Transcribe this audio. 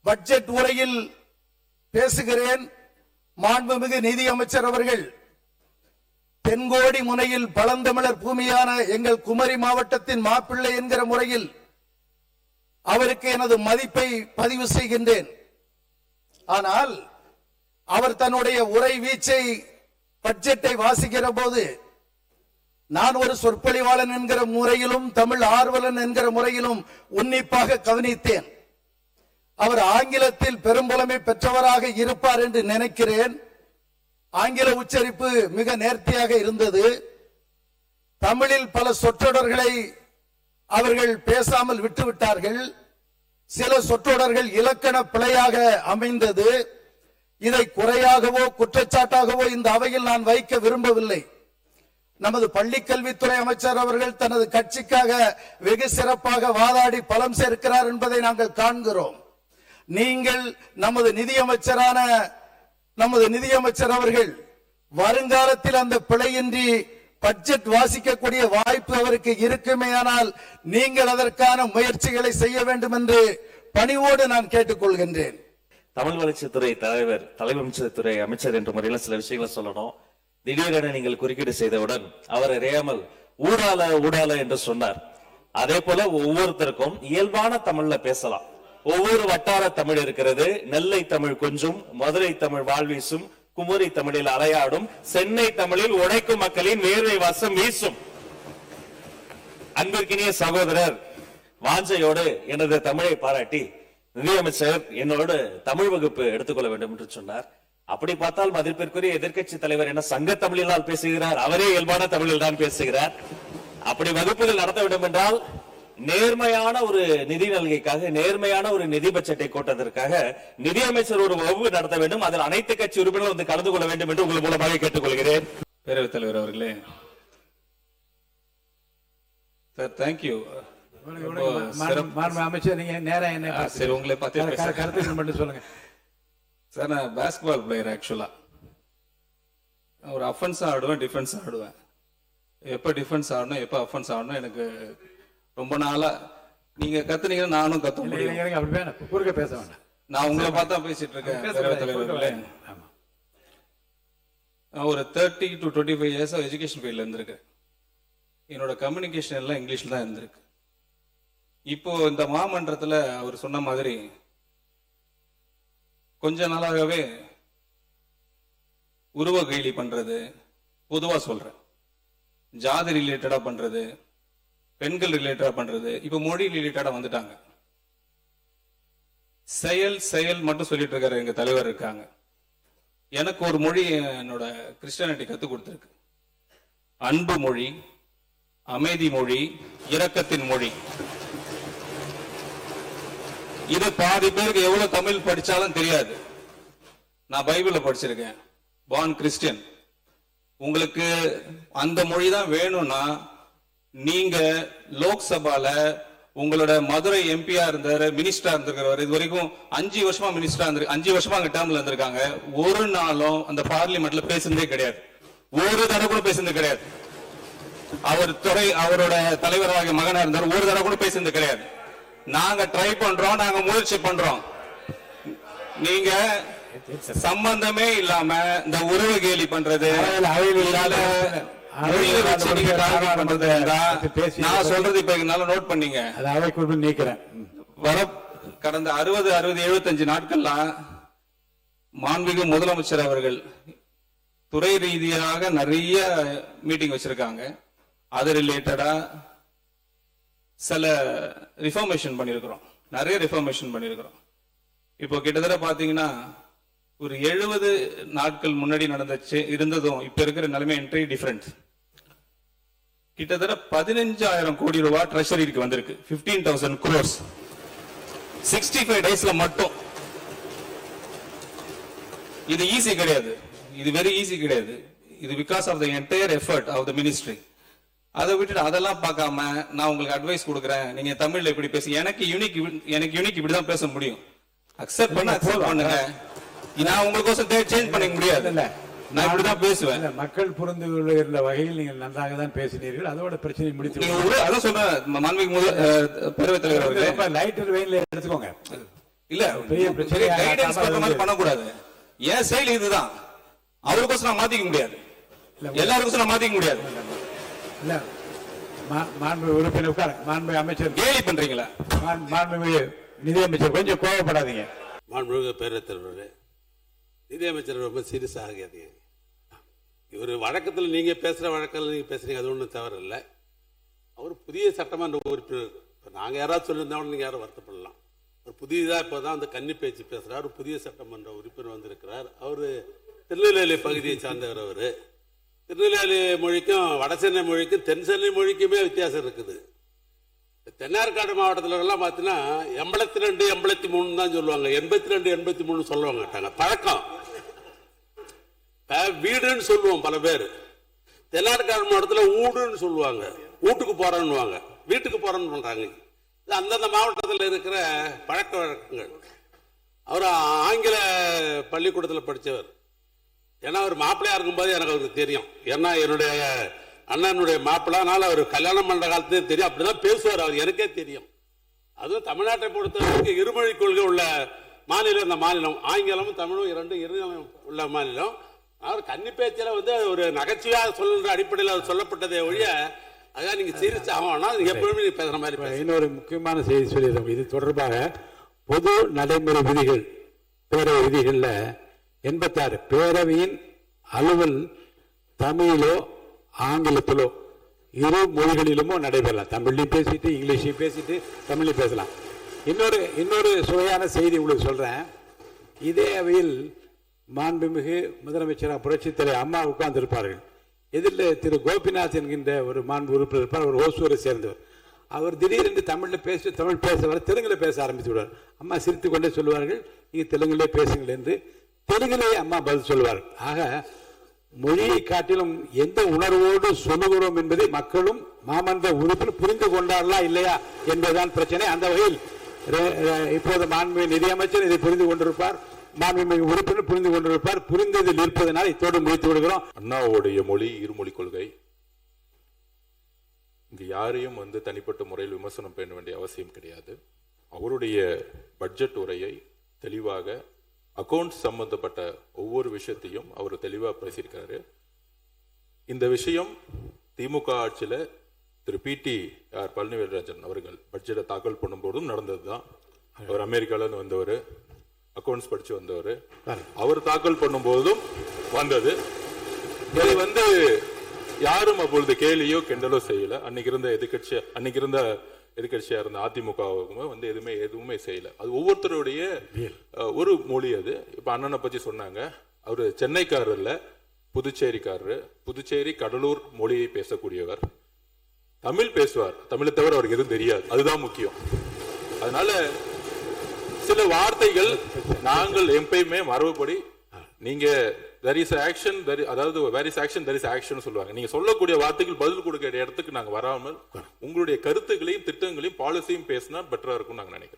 Budget உரையில் பேசுகிறேன். மாண்புமிகு நிதி அமைச்சர் அவர்கள் தென்கோடி முனையில் பழந்தமிழர் பூமியான எங்கள் குமரி மாவட்டத்தின் மாப்பிள்ளை என்கிற முறையில் அவருக்கு எனது மதிப்பை பதிவு செய்கின்றேன். ஆனால் அவர் தன்னுடைய உரை வீச்சை பட்ஜெட்டை வாசிக்கிற போது நான் ஒரு சொற்பொழிவாளன் என்கிற முறையிலும் தமிழ் ஆர்வலன் என்கிற முறையிலும் உன்னிப்பாக கவனித்தேன். அவர் ஆங்கிலத்தில் பெரும்புலமை பெற்றவராக இருப்பார் என்று நினைக்கிறேன். ஆங்கில உச்சரிப்பு மிக நேர்த்தியாக இருந்தது. தமிழில் பல சொற்றொடர்களை அவர்கள் பேசாமல் விட்டுவிட்டார்கள். சில சொற்றொடர்கள் இலக்கண பிழையாக அமைந்தது. இதை குறையாகவோ குற்றச்சாட்டாகவோ இந்த அவையில் நான் வைக்க விரும்பவில்லை. நமது பள்ளிக்கல்வித்துறை அமைச்சர் அவர்கள் தனது கட்சிக்காக வெகு சிறப்பாக வாதாடி பலம் சேர்க்கிறார் என்பதை நாங்கள் காண்கிறோம். நீங்கள் நமது நிதியமைச்சர் அவர்கள் வருங்காலத்தில் அந்த பிழையின்றி பட்ஜெட் வாசிக்கக்கூடிய வாய்ப்பு அவருக்கு இருக்குமேயானால் நீங்கள் அதற்கான முயற்சிகளை செய்ய வேண்டும் என்று பணிவோடு நான் கேட்டுக்கொள்கின்றேன். தமிழ் வளர்ச்சித்துறை தலைமைத்துறை அமைச்சர் என்ற முறையில் சில விஷயங்களை சொல்லணும். திடீரென நீங்கள் குறுக்கீடு செய்தவுடன் அவர் அறியாமல் ஊடால என்று சொன்னார். அதே போல ஒவ்வொருத்தருக்கும் இயல்பான தமிழ்ல பேசலாம். ஒவ்வொரு வட்டார தமிழ் இருக்கிறது. நெல்லை தமிழ் கொஞ்சம், மதுரை தமிழ் வாழ்வீசும், குமரி தமிழில் அலையாடும், சென்னை தமிழில் உழைக்கும் மக்களின் வேர்வை வாசம் வீசும். அன்பிற்கினிய சகோதரர் வாஞ்சையோடு எனது தமிழை பாராட்டி நிதியமைச்சர் என்னோடு தமிழ் வகுப்பு எடுத்துக்கொள்ள வேண்டும் என்று சொன்னார். அப்படி பார்த்தால் மதிப்பிற்குரிய எதிர்க்கட்சி தலைவர் என்ன சங்க தமிழினால் பேசுகிறார், அவரே இயல்பான தமிழில் தான் பேசுகிறார். அப்படி வகுப்புகள் நடத்த வேண்டும் என்றால் நேர்மையான ஒரு நிதி நல்கைக்காக, நேர்மையான ஒரு நிதி பட்ஜெட்டை கோட்டதற்காக நிதியமைச்சர் ஒரு வகுப்பு நடத்த வேண்டும். அதில் அனைத்து கட்சி உறுப்பினர்கள் வந்து கலந்து கொள்ள வேண்டும் என்று உங்கள் மூலமாக கேட்டுக்கொள்கிறேன். பேரவைத் தலைவர் அவர்களே, சார் தேங்க்யூ. அமைச்சர் நீங்க நேரா என்ன சரி உங்களை பார்த்து கருத்து மட்டும் சொல்லுங்க சார். நான் பாஸ்கெட்பால் பிளேயர். ஆக்சுவலா ஒரு அஃபென்ஸ் ஆடுவேன், டிஃபென்ஸ் ஆடுவேன். எப்ப டிஃபென்ஸ் ஆடணும் எப்ப அஃபென்ஸ் ஆடணும் எனக்கு ரொம்ப நாளா நீங்க கத்துனீங்கன்னா நானும் கத்த முடியும். குறுக்க பேச வேண்டாம். நான் உங்களை பார்த்தா பேசிட்டு இருக்கேன். பேரவைத் தலைவர்களே, ஒரு 30 to 25 years எஜுகேஷன் ஃபீல்ட்ல இருந்திருக்கேன். என்னோட கம்யூனிகேஷன் எல்லாம் இங்கிலீஷ்ல தான் இருந்திருக்கு. இப்போ இந்த மாமன்றத்துல அவர் சொன்ன மாதிரி கொஞ்ச நாளாகவே உருவ கைலி பண்றது, பொதுவா சொல்றேன், ஜாதி ரிலேட்டடா பண்றது, பெண்கள் ரிலேட்டடா பண்றது, இப்ப மொழி ரிலேட்டடா வந்துட்டாங்க. செயல் மட்டும் சொல்லிட்டு இருக்காரு எங்க தலைவர் இருக்காங்க. எனக்கு ஒரு மொழி என்னோட கிறிஸ்டியானிட்டி கத்து கொடுத்திருக்கு. அன்பு மொழி, அமைதி மொழி, இரக்கத்தின் மொழி. இது பாதி பேருக்கு எவ்வளவு தமிழ் படிச்சாலும் தெரியாது. நான் பைபிள படிச்சிருக்கேன், பார்ன் கிறிஸ்டியன். உங்களுக்கு அந்த மொழி தான் வேணும்னா நீங்க லோக்சபால உங்களோட மதுரை எம்பியா இருந்தாரு, மினிஸ்டரா இருந்திருக்கிறவர். இது வரைக்கும் 5 வருஷமா மினிஸ்டரா இருந்து 5 வருஷமா அங்க டேர்ம்ல இருந்திருக்காங்க. ஒரு நாளும் அந்த பார்லிமெண்ட்ல பேசுனதே கிடையாது. ஒரு தடவை கூட பேசுனது கிடையாது. அவரோட தலைவராக மகனா இருந்தார், ஒரு தடவை கூட பேசுனது கிடையாது. நாங்க ட்ரை பண்றோம், நாங்க முயற்சி பண்றோம். நீங்க சம்பந்தமே இல்லாம இந்த உறவு கேலி பண்றது, நான் சொல்றது இப்ப நோட் பண்ணீங்க. கடந்த 60, 75 நாட்கள்லாம் மாண்புமிகு முதலமைச்சர் அவர்கள் துறை ரீதியாக நிறைய மீட்டிங் வச்சிருக்காங்க. அது ரிலேட்டடா சில ரிஃபார்மேஷன் பண்ணிருக்கிறோம், நிறைய ரிஃபார்மேஷன் பண்ணிருக்கிறோம். இப்போ கிட்டத்தட்ட பாத்தீங்கன்னா ஒரு 70 நாட்கள் முன்னாடி இருந்ததும் இப்ப இருக்கிற நிலைமை என்ட்ரி டிஃபரண்ட். கிட்டத்தட்ட 15,000 கோடி ரூபாய் ட்ரெஷரிக்கு வந்திருக்கு. 15,000 crores 65 டேஸ்ல மட்டும். இது ஈஸி கிடையாது, இது வெரி ஈஸி கிடையாது. இது because of the entire effort of the ministry. அதை விட்டுட்டு அதெல்லாம் பார்க்காம நான் உங்களுக்கு அட்வைஸ் கொடுக்குறேன், நீங்க தமிழ்ல இப்படி பேசி, எனக்கு யூனிக் இப்படிதான் பேச முடியும். அக்செப்ட் பண்ணுங்க. நான் உங்களுக்கு சேஞ்ச் பண்ணிக்க முடியாது. நான் இப்படிதான் பேசுவேன். மக்கள் புரிந்து கொள்ளுகிற வகையில் நீங்கள் நன்றாக தான் பேசினீர்கள். அதோட பிரச்சனை முடித்து அதான் சொல்றேன். மாண்புமிகு பேரவைத் தலைவர் லைட்டர் வெயின்ல எடுத்துக்கோங்க. இல்ல பெரிய பிரச்சனையா கைடன்ஸ் பண்ற மாதிரி பண்ணக்கூடாது. என் செயல் இதுதான், அவருக்கோசம் நான் மாத்திக்க முடியாது, எல்லாருக்கோசம் நான் மாத்திக்க முடியாது. இல்ல மாண்பு உறுப்பினர் உட்கார. மாண்பு அமைச்சர் கேலி பண்றீங்களா? மாண்புமிகு நிதியமைச்சர் கொஞ்சம் கோவப்படாதீங்க. மாண்புமிகு பேரவைத் தலைவரே, நிதியமைச்சர் ரொம்ப சீரியஸ் ஆகாதீங்க. இவர் வழக்கத்தில் நீங்க பேசுற வழக்கில் நீங்க பேசுறீங்க, அது ஒன்றும் தவறு இல்லை. அவர் புதிய சட்டமன்ற உறுப்பினர். இப்போ நாங்கள் யாராவது சொல்லியிருந்தாலும் நீங்கள் யாரும் வருத்தப்படலாம். ஒரு புதியதாக இப்போ தான் அந்த கன்னி பேச்சு பேசுகிறார். ஒரு புதிய சட்டமன்ற உறுப்பினர் வந்திருக்கிறார். அவர் திருநெல்வேலி பகுதியை சார்ந்தவர். அவர் திருநெல்வேலி மொழிக்கும் வட சென்னை மொழிக்கும் தென் சென்னை மொழிக்குமே வித்தியாசம் இருக்குது. தென்னார்காடு மாவட்டத்தில் எல்லாம் பார்த்தீங்கன்னா 82, 83 தான் சொல்லுவாங்க, 82, 83 சொல்ல மாட்டாங்க. பழக்கம் வீடுன்னு சொல்லுவோம் பல பேர். தென்னார்காடு மாவட்டத்தில் ஊடுன்னு சொல்லுவாங்க, வீட்டுக்கு போறேன்னுவாங்க, வீட்டுக்கு போறேன்னு பண்றாங்க. இது அந்தந்த மாவட்டத்தில் இருக்கிற பழக்க வழக்கங்கள். அவர் ஆங்கில பள்ளிக்கூடத்தில் படித்தவர். ஏன்னா அவர் மாப்பிள்ளையா இருக்கும்போது எனக்கு அவருக்கு தெரியும். ஏன்னா என்னுடைய அண்ணனுடைய மாப்பிள்ளானால அவர் கல்யாணம் பண்ற காலத்திலே தெரியும். அப்படிதான் பேசுவார் அவர், எனக்கே தெரியும். அதுவும் தமிழ்நாட்டை பொறுத்தவரைக்கும் இருமொழி கொள்கை உள்ள மாநிலம் இந்த மாநிலம். ஆங்கிலமும் தமிழும் இரண்டு உள்ள மாநிலம். அவர் கன்னி பேச்சில வந்து ஒரு நகைச்சுவையாக சொல்ற அடிப்படையில் அவர் சொல்லப்பட்டதை ஒழிய அதான் நீங்க சீரியஸ் ஆகணும்னா எப்பவுமே நீங்க பேசுற மாதிரி. இன்னொரு முக்கியமான செய்தி சொல்லிடுறோம். இது தொடர்பாக பொது நடைமுறை விதிகள், பேரவை விதிகள்ல 86 பேரவையின் அலுவல் தமிழிலோ ஆங்கிலத்திலோ இரு மொழிகளிலுமோ நடைபெறலாம். தமிழ்லையும் பேசிட்டு இங்கிலீஷையும் பேசிட்டு தமிழ்லையும் பேசலாம். இன்னொரு சுவையான செய்தி உங்களுக்கு சொல்றேன். இதே அவையில் மாண்புமிகு முதலமைச்சர் புரட்சி தலைவர் அம்மா உட்கார்ந்து இருப்பார்கள். எதிரில் திரு கோபிநாத் என்கின்ற ஒரு மாண்பு உறுப்பினர் இருப்பார். அவர் ஓசூரை சேர்ந்தவர். அவர் திடீரென்று தமிழ் பேச வர தெலுங்கில் பேச ஆரம்பித்து விடுவார். அம்மா சிரித்து கொண்டே சொல்லுவார்கள், நீங்க தெலுங்கிலே பேசுங்கள் என்று. தெலுங்கிலே அம்மா பதில் சொல்வார். ஆக மொழியை காட்டிலும் எந்த உணர்வோடு சொல்லுகிறோம் என்பதை மக்களும் மாமன்ற உறுப்பினர் புரிந்து கொண்டார்களா இல்லையா என்பதுதான் பிரச்சனை. அந்த வகையில் இப்போது மாண்புமிகு நிதியமைச்சர் இதை புரிந்து கொண்டிருப்பார், மாண்புமிகு உறுப்பினர் புரிந்து கொண்டிருப்பார். புரிந்ததில் இருப்பதனால் இத்தோடு முடித்து விடுகிறோம். அண்ணாவுடைய மொழி இருமொழி கொள்கை. இங்கு யாரையும் தனிப்பட்ட முறையில் விமர்சனம் பண்ண வேண்டிய அவசியம் கிடையாது. அவருடைய பட்ஜெட் உரையை தெளிவாக அக்கவுண்ட்ஸ் சம்பந்தப்பட்ட ஒவ்வொரு விஷயத்தையும் அவர் தெளிவாக பேசியிருக்காரு. இந்த விஷயம் திமுக ஆட்சியில் திரு PT.R. பழனிவேல்ராஜன் அவர்கள் பட்ஜெட்டை தாக்கல் பண்ணும்போதும் நடந்ததுதான். அவர் அமெரிக்காவிலிருந்து வந்தவர், அக்கவுண்ட்ஸ் படிச்சு வந்தவர். அவர் தாக்கல் பண்ணும்போதும் வந்தது. இதை யாரும் அப்பொழுது கேலியோ கிண்டலோ செய்யல. அன்னைக்கு இருந்த எதிர்கட்சியா இருந்த அதிமுகவுக்குமே எதுவுமே செய்யல. அது ஒவ்வொருத்தருடைய ஒரு மொழி. அது இப்ப அண்ணனை பத்தி சொன்னாங்க. அவரு சென்னைக்காரர் இல்ல, புதுச்சேரிக்காரரு. புதுச்சேரி கடலூர் மொழியை பேசக்கூடியவர். தமிழ் பேசுவார், தமிழை தவிர அவருக்கு எதுவும் தெரியாது. அதுதான் முக்கியம். அதனால சில வார்த்தைகள் நாங்கள் எப்பயுமே மரபுப்படி நீங்க there is action, அதாவது where is action there is action சொல்லுவாங்க. நீங்க சொல்லக்கூடிய வார்த்தைகள் பதில் கொடுக்கிற இடத்துக்கு நாங்க வராமல் உங்களுடைய கருத்துக்களையும் திட்டங்களையும் பாலிசியும் பேசினா பெட்டரா இருக்கும் நாங்க நினைக்கிறோம்.